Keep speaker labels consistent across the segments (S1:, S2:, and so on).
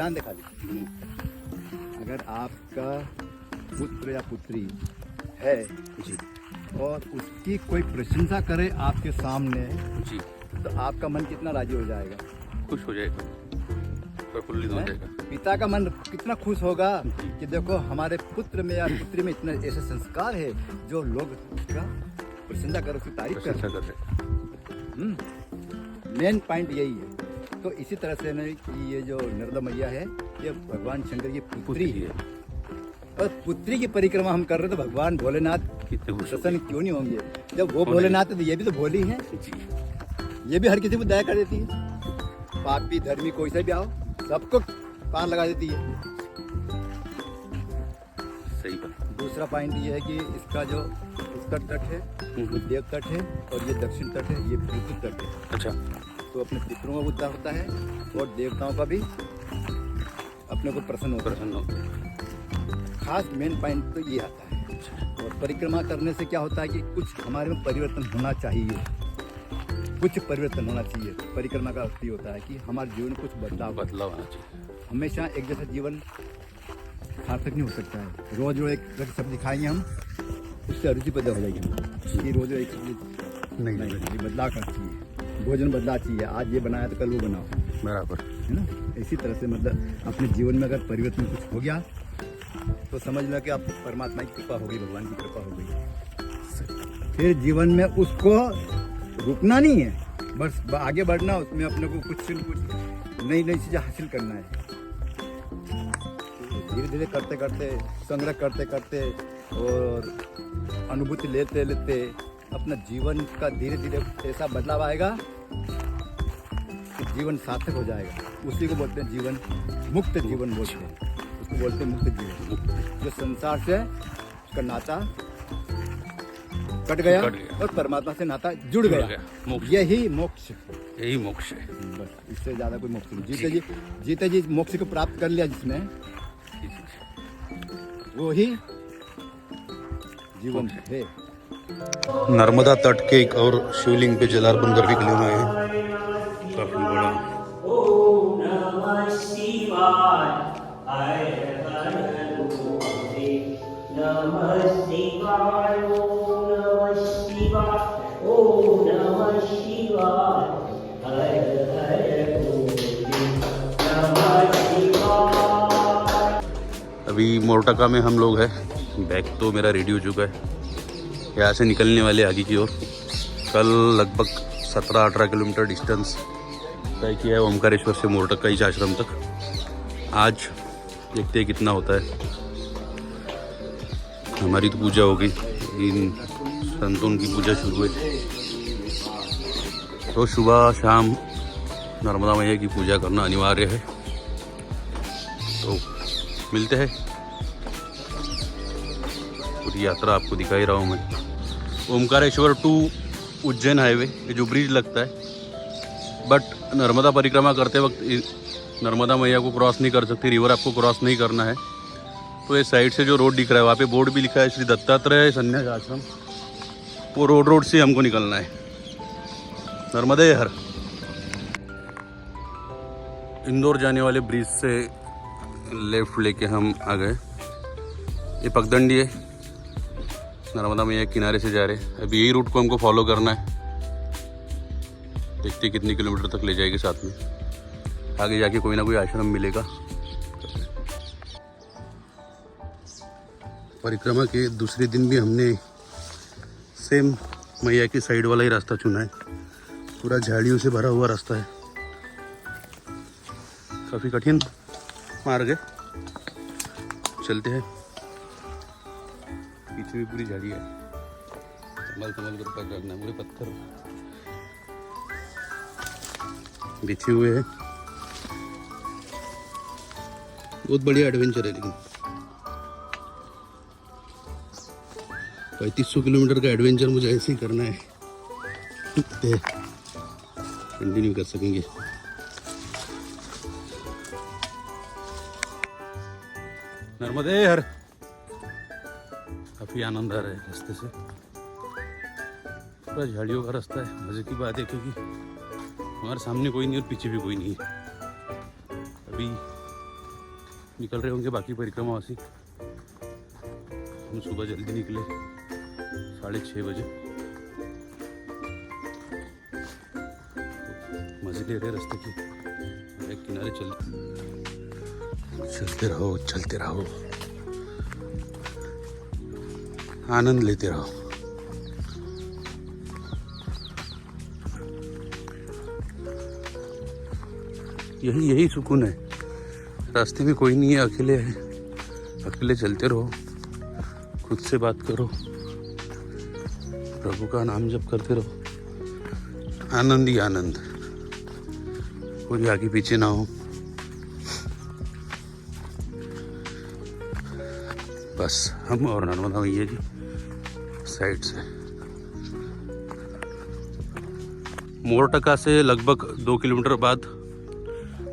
S1: ध्यान दे खाली। अगर आपका पुत्र या पुत्री है
S2: जी
S1: और उसकी कोई प्रशंसा करे आपके सामने,
S2: जी,
S1: तो आपका मन कितना राजी हो जाएगा,
S2: खुश हो जाएगा, प्रफुल्लित हो
S1: हैं?
S2: जाएगा।
S1: पिता का मन कितना खुश होगा कि देखो हमारे पुत्र में या पुत्री में इतने ऐसे संस्कार है जो लोग उसका प्रशंसा कर, उसकी तारीफ कर।
S2: प्रशंसा कर रहे हैं।
S1: मेन पॉइंट यही है। तो इसी तरह से ना कि ये जो नर्मदा मैया है ये भगवान शंकर की पुत्री है, और पुत्री की परिक्रमा हम कर रहे हैं तो भगवान भोलेनाथ
S2: कितने खुश
S1: प्रसन्न क्यों नहीं होंगे। जब वो भोलेनाथ है तो ये भी तो भोली है,
S2: जी,
S1: ये भी हर किसी को दया कर देती है। पापी धर्मी कोई से भी आओ सबको पार लगा देती है।
S2: सही बात।
S1: दूसरा पॉइंट ये है कि इसका जो उत्तर तट है वो देव तट है, और ये दक्षिण तट है, ये पृथ्वी तट है।
S2: अच्छा,
S1: तो अपने पितरों का उद्धार होता है और देवताओं का भी अपने को प्रसन्न होता है।
S2: प्रसन्न हो।
S1: खास मेन पॉइंट तो ये आता है। और परिक्रमा करने से क्या होता है कि कुछ हमारे में परिवर्तन होना चाहिए, कुछ परिवर्तन होना चाहिए। परिक्रमा का अर्थ ये होता है कि हमारे जीवन में कुछ बदलाव।
S2: बदलाव आना चाहिए।
S1: हमेशा एक जैसा जीवन सार्थक नहीं हो सकता है। रोज रोज एक तरह की सब्जी खाएंगे हम, उससे अरुचि पैदा हो जाएगी हम कि रोज एक सब्जी नहीं, बदलाव का चाहिए, भोजन बदलाव चाहिए। आज ये बनाया तो कल वो बनाओ,
S2: बराबर
S1: है ना। इसी तरह से मतलब अपने जीवन में अगर परिवर्तन कुछ हो गया तो समझ लो कि आप परमात्मा की कृपा हो गई, भगवान की कृपा हो गई। फिर जीवन में उसको रुकना नहीं है, बस आगे बढ़ना, उसमें अपने को कुछ न कुछ नई नई चीज़ें हासिल करना है। धीरे धीरे करते करते, संग्रह करते करते और अनुभूति लेते लेते अपना जीवन का धीरे धीरे ऐसा बदलाव आएगा कि जीवन सार्थक हो जाएगा। उसी को बोलते हैं जीवन, मुक्त जीवन बोलते हैं, उसको बोलते हैं मुक्त जीवन। जो संसार से उसका नाता कट गया और परमात्मा से नाता जुड़ गया। यही मोक्ष,
S2: यही मोक्ष है।
S1: बस इससे ज्यादा कोई मोक्ष नहीं। जीते जी मोक्ष को प्राप्त कर लिया जिसने, वो ही जीवन है।
S2: नर्मदा तट के एक और शिवलिंग पे जलार्पण करने के लिए हम आए हैं। काफी बड़ा।
S3: ओम नमः शिवाय, हर हर भोले नमः शिवाय, ओम नमः शिवाय, ओम नमः शिवाय, हर हर भोले नमः शिवाय।
S2: अभी मोरटका में हम लोग हैं। बैग तो मेरा रेडी हो चुका है, यहाँ से निकलने वाले आगे की ओर। कल लगभग 17-18 किलोमीटर डिस्टेंस तय किया है ओमकारेश्वर से मोरटका इस आश्रम तक। आज देखते हैं कितना होता है। हमारी तो पूजा होगी, इन संतों की पूजा शुरू हुई। तो सुबह शाम नर्मदा मैया की पूजा करना अनिवार्य है। तो मिलते हैं। पूरी यात्रा आपको दिखा ही रहा हूँ मैं। ओमकारेश्वर टू उज्जैन हाईवे, ये जो ब्रिज लगता है, बट नर्मदा परिक्रमा करते वक्त नर्मदा मैया को क्रॉस नहीं कर सकती, रिवर आपको क्रॉस नहीं करना है। तो ये साइड से जो रोड दिख रहा है वहाँ पे बोर्ड भी लिखा है श्री दत्तात्रेय संन्यास आश्रम, वो रोड से हमको निकलना है। नर्मदे हर। इंदौर जाने वाले ब्रिज से लेफ्ट लेके हम आ गए। ये पगडंडी है, नर्मदा मैया किनारे से जा रहे हैं। अभी यही रूट को हमको फॉलो करना है। देखते कितने किलोमीटर तक ले जाएगी। साथ में आगे जाके कोई ना कोई आश्रम मिलेगा। परिक्रमा के दूसरे दिन भी हमने सेम मैया की साइड वाला ही रास्ता चुना है। पूरा झाड़ियों से भरा हुआ रास्ता है, काफ़ी कठिन मार्ग है। चलते हैं। पीछे भी पूरी झाड़ी है, संभल कर पैर रखना। पूरे पत्थर बिछे हुए हैं। बहुत बढ़िया एडवेंचर है। लेकिन 3500 किलोमीटर का एडवेंचर मुझे ऐसे ही करना है, कंटिन्यू कर सकेंगे। नर्मदे हर। काफ़ी आनंद आ रहा है रास्ते से। पूरा झाड़ियों का रास्ता है। मज़े की बात है क्योंकि हमारे सामने कोई नहीं और पीछे भी कोई नहीं है। अभी निकल रहे होंगे बाकी परिक्रमावासी। हम सुबह जल्दी निकले 6:30 बजे। मजे ले रहे रास्ते की, एक किनारे चलते रहो, आनंद लेते रहो। यही सुकून है। रास्ते में कोई नहीं है, अकेले चलते रहो, खुद से बात करो, प्रभु का नाम जप करते रहो। आनंद ही आनंद, कोई आगे पीछे ना हो, बस हम और नर्मदा मैया जी साइड से। मोरटका से लगभग 2 किलोमीटर बाद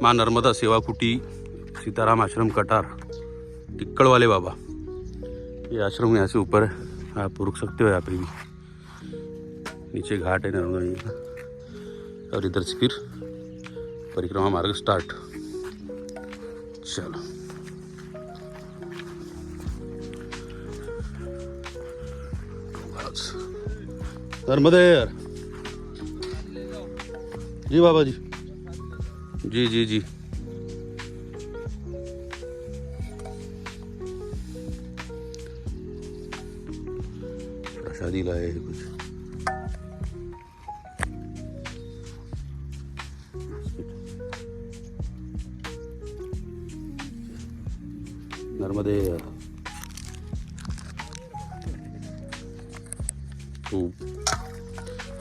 S2: माँ नर्मदा सेवा कुटी, सीताराम आश्रम कटार, टिक्कड़ वाले बाबा, ये आश्रम यहाँ से ऊपर है, आप रुक सकते हो यहाँ पे भी। नीचे घाट है नर्मदा मैया का, और इधर से फिर परिक्रमा मार्ग स्टार्ट। चलो नर्मदे जी बाबा जी, जी प्रसादी लाए हैं कुछ। नर्मदे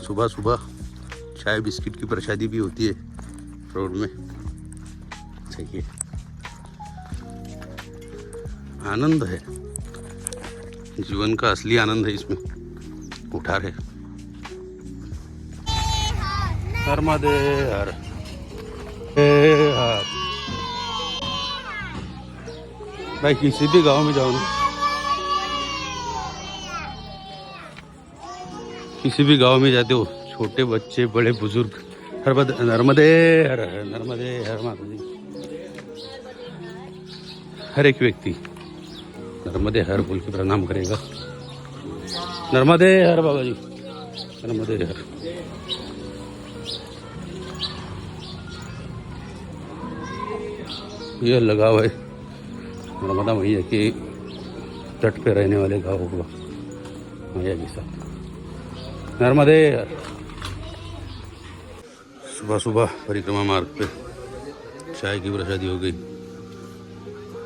S2: सुबह सुबह चाय बिस्किट की प्रसादी भी होती है रोड में। चाहिए, आनंद है, जीवन का असली आनंद है इसमें उठा रहे। नर्मदे हर भाई, किसी भी गांव में जाओ ना, किसी भी गांव में जाते हो, छोटे बच्चे बड़े बुजुर्ग, नर्मदे हर माता जी, हर एक व्यक्ति नर्मदे हर बोल के प्रणाम करेगा। नर्मदे हर बाबा जी, नर्मदे हर। यह लगाव है नर्मदा मैया के तट पे रहने वाले गाँव का मैया के साथ। नर्मदे हर। सुबह सुबह परिक्रमा मार्ग पे चाय की प्रसादी हो गई,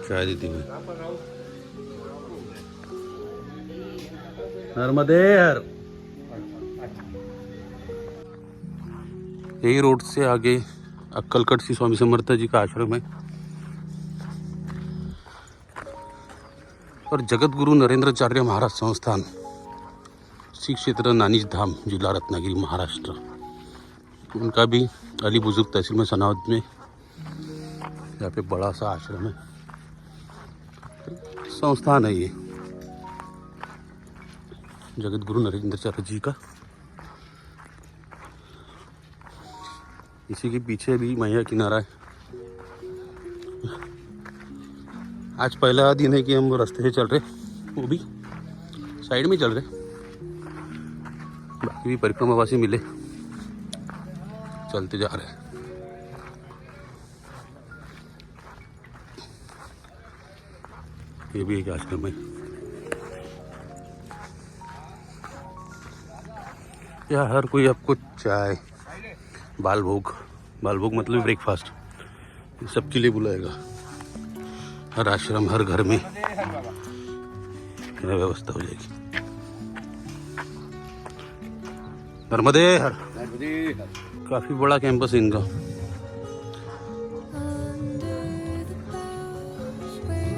S2: चाय देती हुई। नर्मदे हर। यही रोड से आगे अक्कलकोट श्री स्वामी समर्थ जी का आश्रम है और जगत गुरु नरेंद्राचार्य महाराज संस्थान, श्री क्षेत्र नानीज धाम, जिला रत्नागिरी, महाराष्ट्र। उनका भी अली बुजुर्ग तहसील में सनावद में यहाँ पे बड़ा सा आश्रम है, संस्थान है ये जगत गुरु नरेंद्राचार्य जी का। इसी के पीछे भी मैया किनारा है। आज पहला दिन है कि हम रास्ते से चल रहे, वो भी साइड में चल रहे, बाकी भी परिक्रमावासी मिले, चलते जा रहे हैं। ये भी एक आश्रम है। यहाँ हर कोई आपको चाय, बाल भोग मतलब ब्रेकफास्ट, सबके लिए बुलाएगा। हर आश्रम, हर घर में व्यवस्था हो जाएगी। नर्मदे हर। काफी बड़ा कैंपस है इनका।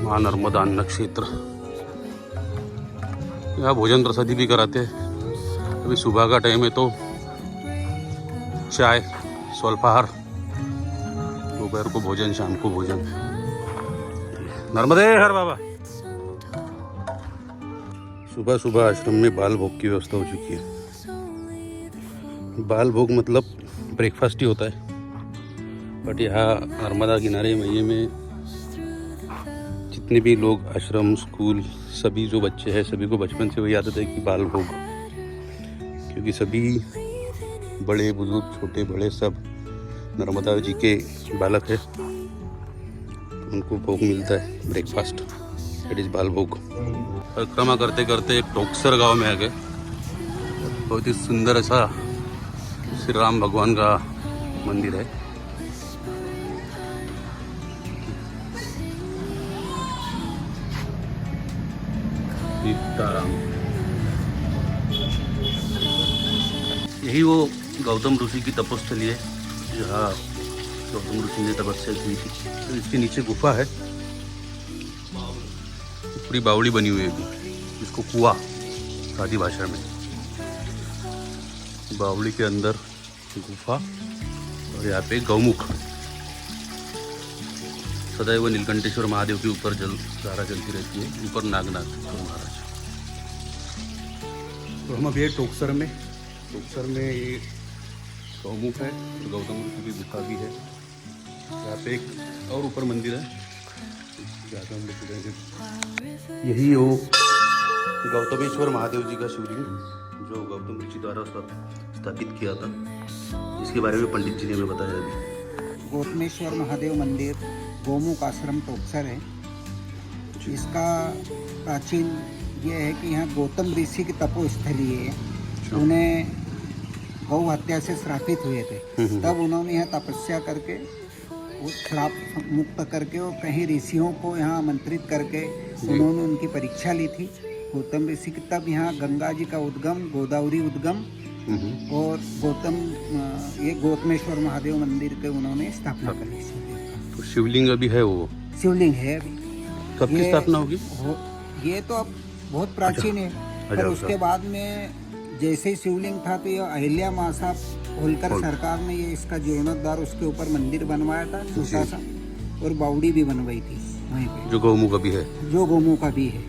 S2: माँ नर्मदा अन्न क्षेत्र। यहाँ भोजन प्रसादी भी कराते हैं। अभी सुबह का टाइम है तो चाय, स्वल्पाहार, दोपहर को भोजन, शाम को भोजन। नर्मदे हर बाबा। सुबह सुबह आश्रम में बाल भोग की व्यवस्था हो चुकी है। बाल भोग मतलब ब्रेकफास्ट ही होता है, बट यहाँ नर्मदा किनारे मैये में जितने भी लोग आश्रम स्कूल सभी जो बच्चे हैं सभी को बचपन से वही आदत है कि बाल भोग, क्योंकि सभी बड़े बुजुर्ग छोटे बड़े सब नर्मदा जी के बालक है, तो उनको भोग मिलता है ब्रेकफास्ट, इट इज़ बाल भोग। परिक्रमा करते करते एक टोकसर गांव में आ गए। बहुत ही सुंदर ऐसा श्री राम भगवान का मंदिर है। सीताराम, यही वो गौतम ऋषि की तपस्थली है जहाँ गौतम ऋषि ने तपस्या की थी। तो इसके नीचे गुफा है, पूरी बावड़ी बनी हुई है जिसको कुआ सादी भाषा में। बावड़ी के अंदर गुफा और यहाँ पे गौमुख। सदैव नीलकंठेश्वर महादेव के ऊपर जल धारा चलती रहती है, ऊपर नागनाथ महाराज। तो हम अभी है टोकसर में। टोकसर में ये गौमुख है, गौतम ऋषि की गुफा भी है। यहाँ पे एक और ऊपर मंदिर है, हम देखेंगे। यही वो गौतमेश्वर महादेव जी का शिवलिंग जो गौतम ऋषि द्वारा स्थापित किया था, जिसके बारे में पंडित जी ने हमें बताया अभी।
S4: गौतमेश्वर महादेव मंदिर गौमुख आश्रम टोकसर है। इसका प्राचीन ये है कि यहाँ गौतम ऋषि की तपोस्थली है। उन्हें गौ हत्या से श्रापित हुए थे, तब उन्होंने यहाँ तपस्या करके उस श्राप मुक्त करके और कहीं ऋषियों को यहाँ आमंत्रित करके उन्होंने उनकी परीक्षा ली थी गौतम ऋषि की। तब यहाँ गंगा जी का उद्गम, गोदावरी उद्गम और ये गौतमेश्वर महादेव मंदिर के उन्होंने स्थापना करी।
S2: तो शिवलिंग अभी है, वो
S4: शिवलिंग है अभी।
S2: कब की स्थापना होगी?
S4: ये तो अब बहुत प्राचीन है, पर उसके बाद में जैसे ही शिवलिंग था तो ये अहिल्या मासा होलकर सरकार ने ये इसका जीर्णोद्धार उसके ऊपर मंदिर बनवाया था छोटा सा, और बावड़ी भी बनवाई थी वहीं पे,
S2: जो गौमुख अभी है,
S4: जो गौमुख का भी है।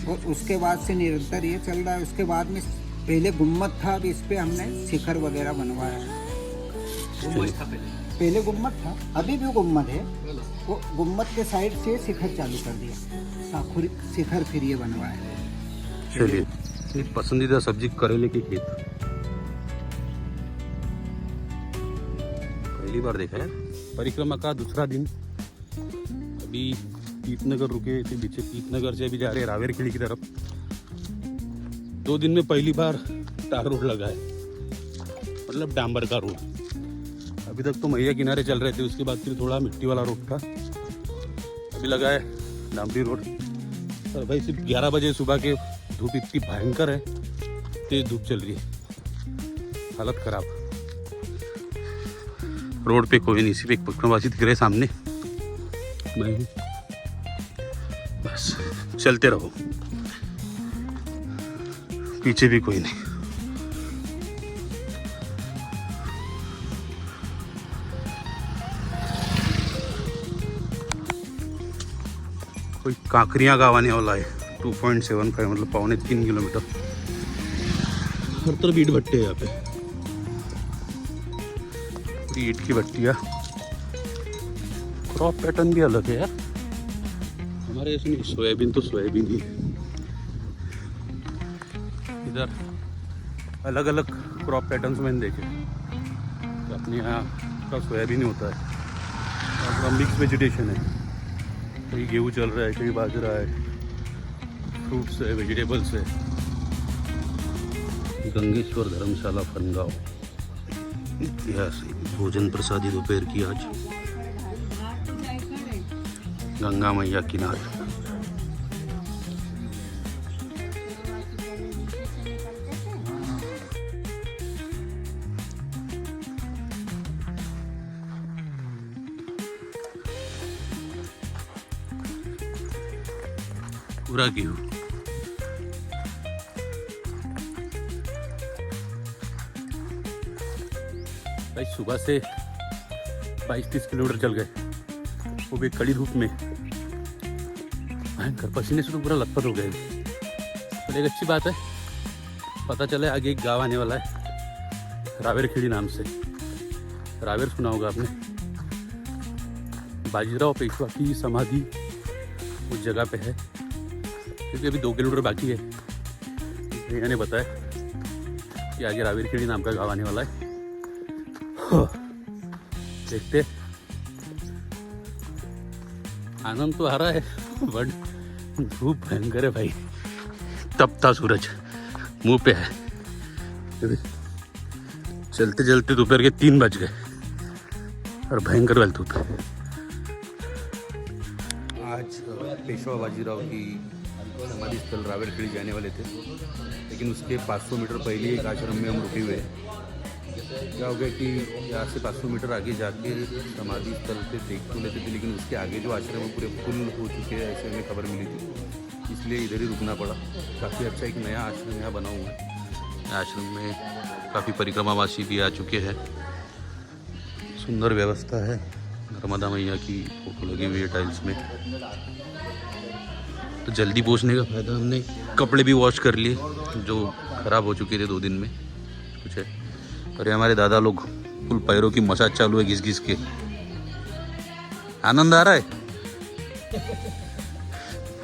S4: और उसके बाद से निरंतर ये चल रहा है। उसके बाद में पहले गुम्मद था, अब इस पे हमने शिखर वगैरह बनवाया है। पहले गुम्मद था, अभी भी गुम्मद है। वो गुम्मद के साइड से शिखर चालू कर दिया, शिखर फिर ये बनवाया।
S2: चलिए, पसंदीदा सब्जी करेले के खेत पहली बार देखा है। परिक्रमा का दूसरा दिन, अभी पीतनगर रुके थे, पीछे पीतनगर से अभी जा रहे हैं रावेरखेड़ी की तरफ। 2 दिन में पहली बार टार रोड लगा है, मतलब डांबर का रोड। अभी तक तो मैया किनारे चल रहे थे, उसके बाद फिर थोड़ा मिट्टी वाला रोड था, अभी लगा है डांबरी रोड। और भाई सिर्फ 11 बजे सुबह के धूप इतनी भयंकर है, तेज धूप चल रही है, हालत खराब। रोड पे कोई नहीं, सिर्फ एक परिक्रमावासी दिख रहे सामने, मैं हूँ। बस चलते रहो, पीछे भी कोई नहीं। कोई कांकरिया गाँव आने वाला है, 2.75 मतलब 2.75 किलोमीटर। हर तरफ ईट भट्टे है यहाँ पे, पूरी ईट की भट्टियाँ। क्रॉप पैटर्न भी अलग है यार, हमारे ऐसे नहीं। सोयाबीन तो सोयाबीन ही है, इधर अलग अलग क्रॉप पैटर्न्स मैंने देखे। तो अपने यहाँ का सोयाबीन होता है और मिक्स वेजिटेशन है, कहीं गेहूँ चल रहा है, कहीं बाजरा है, फ्रूट्स है, वेजिटेबल्स है। गंगेश्वर धर्मशाला फनगांव। इतिहास भोजन प्रसादी दोपहर की आज गंगा मैया किनारे। पूरा गेहूँ भाई, सुबह से 22-30 किलोमीटर चल गए, वो भी कड़ी धूप में। भयंकर पसीने से तो पूरा लथपथ हो गए। पर एक अच्छी बात है, पता चला आगे एक गांव आने वाला है रावेरखेड़ी नाम से। रावेर सुना होगा आपने, बाजीराव पेशवा की समाधि उस जगह पे है, क्योंकि अभी 2 किलोमीटर बाकी है। भैया ने बताया कि आगे रावेरखेड़ी नाम का गाँव आने वाला है। देखते, आनंद तो आ रहा है बट धूप भयंकर है भाई, तपता सूरज मुंह पे है। चलते चलते दोपहर के 3 बज गए और भयंकर वाली धूप है। आज पेशवा बाजीराव की समाधि स्थल रावेरखेड़ी जाने वाले थे, लेकिन उसके 500 मीटर पहले एक आश्रम में हम रुके हुए हैं। क्या हो गया कि यहाँ से 500 मीटर आगे जाके समाधि स्थल पे देख तो लेते थे, लेकिन उसके आगे जो आश्रम है पूरे फुल हो चुके हैं, ऐसे हमें खबर मिली थी, इसलिए इधर ही रुकना पड़ा। काफ़ी अच्छा एक नया आश्रम यहाँ बना हुआ है। आश्रम में काफ़ी परिक्रमावासी भी आ चुके हैं, सुंदर व्यवस्था है। नर्मदा मैया की फोटो लगी हुई है टाइल्स में। तो जल्दी पहुँचने का फायदा, हमने कपड़े भी वॉश कर लिए जो ख़राब हो चुके थे 2 दिन में कुछ है। और ये हमारे दादा लोग फुल पैरों की मसाज चालू है घिस घिस के। आनंद आ रहा है,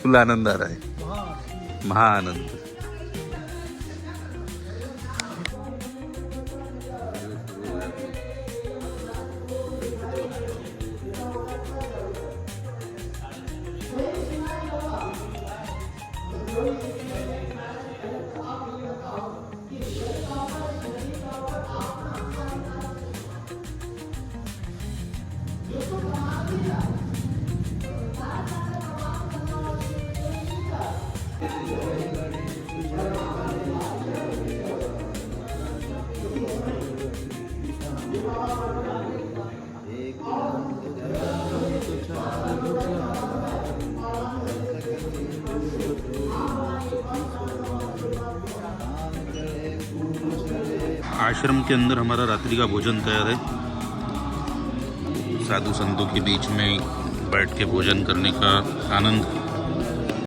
S2: फुल आनंद आ रहा है, महा आनंद। आश्रम के अंदर हमारा रात्रि का भोजन तैयार है। साधु संतों के बीच में बैठ के भोजन करने का आनंद